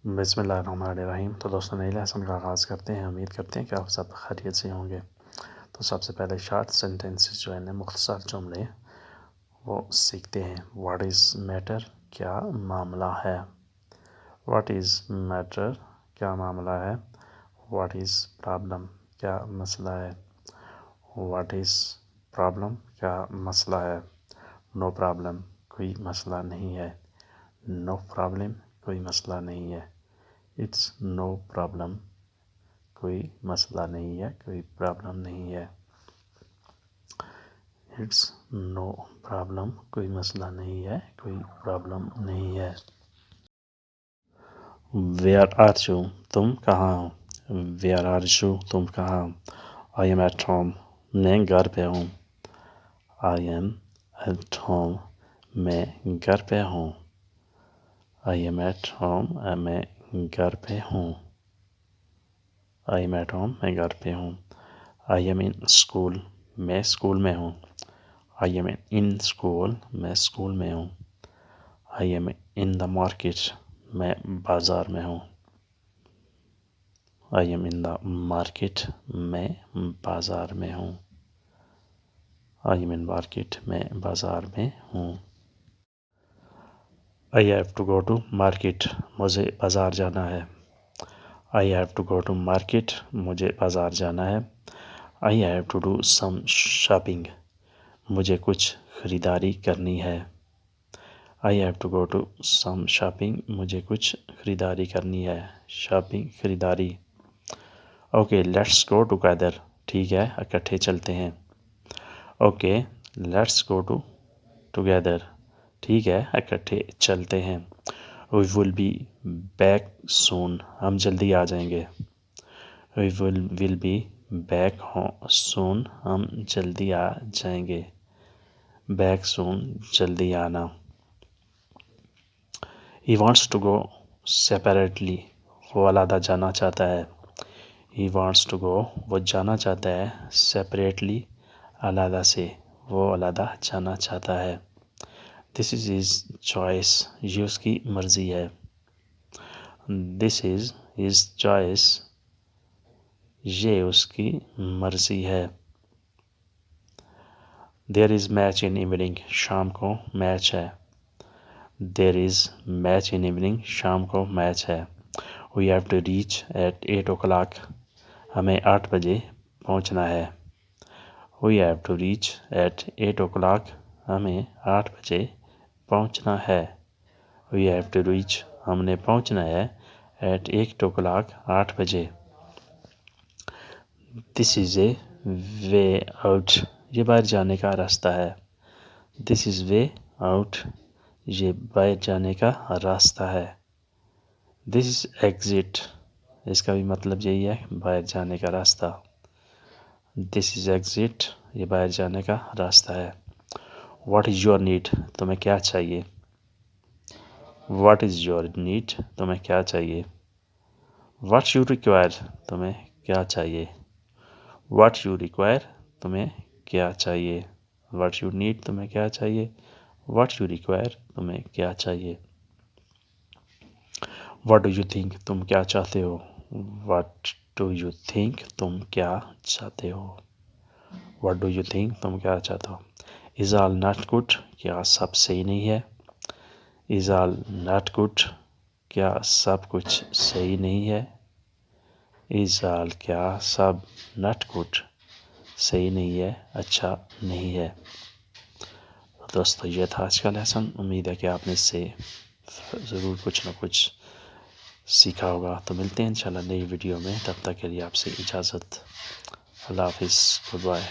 बिस्मिल्लाहिर्रहमानिर्रहीम। तो दोस्तों नए लेसन का आगाज़ करते हैं। उम्मीद करते हैं कि आप सब खैरियत से होंगे। तो सबसे पहले शार्ट सेंटेंसेस जो है ना, मुख्तसर जुमले वो सीखते हैं। व्हाट इज़ मैटर, क्या मामला है। व्हाट इज़ मैटर, क्या मामला है। व्हाट इज़ प्रॉब्लम, क्या मसला है। व्हाट इज़ प्रॉब्लम, क्या मसला है। नो प्रॉब्लम, कोई मसला नहीं है। नो प्रॉब्लम, कोई मसला नहीं है। इट्स नो प्रॉब्लम, कोई मसला नहीं है, कोई प्रॉब्लम नहीं है। इट्स नो प्रॉब्लम, कोई मसला नहीं है, कोई प्रॉब्लम नहीं है। वेयर आर यू, तुम कहाँ हो। वेयर आर यू, तुम कहाँ हो। आई एम एट होम, मैं घर पे हूँ। आई एम एट होम, मैं घर पे हूँ। आई एम एट होम, मैं घर पे हूँ। आई एम एट होम, मैं घर पे हूँ। आई एम इन स्कूल, मैं स्कूल में हूँ। आई एम इन स्कूल, मैं स्कूल में हूँ। I am in the market, मैं बाज़ार में हूँ। I am in the market, मैं बाज़ार में हूँ। आई एम इन मार्केट, मैं बाज़ार में हूँ। I have to go to market, मुझे बाज़ार जाना है। I have to go to market, मुझे बाज़ार जाना है। I have to do some shopping, मुझे कुछ ख़रीदारी करनी है। I have to go to some shopping, मुझे कुछ ख़रीदारी करनी है। शॉपिंग, ख़रीदारी। ओके लेट्स गो टुगेदर, ठीक है इकट्ठे चलते हैं। ओके लेट्स गो टुगेदर, ठीक है इकट्ठे चलते हैं। We will be back soon, हम जल्दी आ जाएंगे। We will be back soon, हम जल्दी आ जाएंगे। बैक सून, जल्दी आना। He wants to go separately, वो अलहदा जाना चाहता है। ही वांट्स टू गो, वो जाना चाहता है। सेपरेटली, अलहदा से, वो अलहदा जाना चाहता है। दिस इज़ हिज चॉइस, ये उसकी मर्ज़ी है। दिस इज़ हिज चॉइस, ये उसकी मर्ज़ी है। There is match in evening, शाम को मैच है। There is match in evening, शाम को मैच है। We have to reach at 8 o'clock, हमें 8 बजे पहुंचना है। We have to reach at 8 o'clock, हमें 8 बजे पहुंचना है। वी हैव टू रीच, हमने पहुंचना है। एट 8 o'clock, 8 बजे। This is a way out, ये बाहर जाने का रास्ता है। दिस इज़ वे आउट, ये बाहर जाने का रास्ता है। दिस इज़ एग्ज़िट, इसका भी मतलब यही है, बाहर जाने का रास्ता। दिस इज़ एग्ज़िट, ये बाहर जाने का रास्ता है। व्हाट इज़ योर नीड, तुम्हें क्या चाहिए। व्हाट इज़ योर नीड, तुम्हें क्या चाहिए। व्हाट यू रिक्वायर, तुम्हें क्या चाहिए। व्हाट यू रिक्वायर, तुम्हें क्या चाहिए। व्हाट यू नीड, तुम्हें क्या चाहिए। व्हाट यू रिक्वायर, तुम्हें क्या चाहिए। व्हाट डू यू थिंक, तुम क्या चाहते हो। व्हाट डू यू थिंक, तुम क्या चाहते हो। व्हाट डू यू थिंक, तुम क्या चाहते हो। इज़ ऑल नॉट गुड, क्या सब सही नहीं है। इज़ ऑल नॉट गुड, क्या सब कुछ सही नहीं है। इज़ ऑल, क्या सब, नॉट गुड, सही नहीं है, अच्छा नहीं है। दोस्तों ये था आज का लेसन। उम्मीद है कि आपने इससे ज़रूर कुछ ना कुछ सीखा होगा। तो मिलते हैं इंशाल्लाह नई वीडियो में, तब तक के लिए आपसे इजाज़त। अल्लाह हाफिज़, गुड बाय।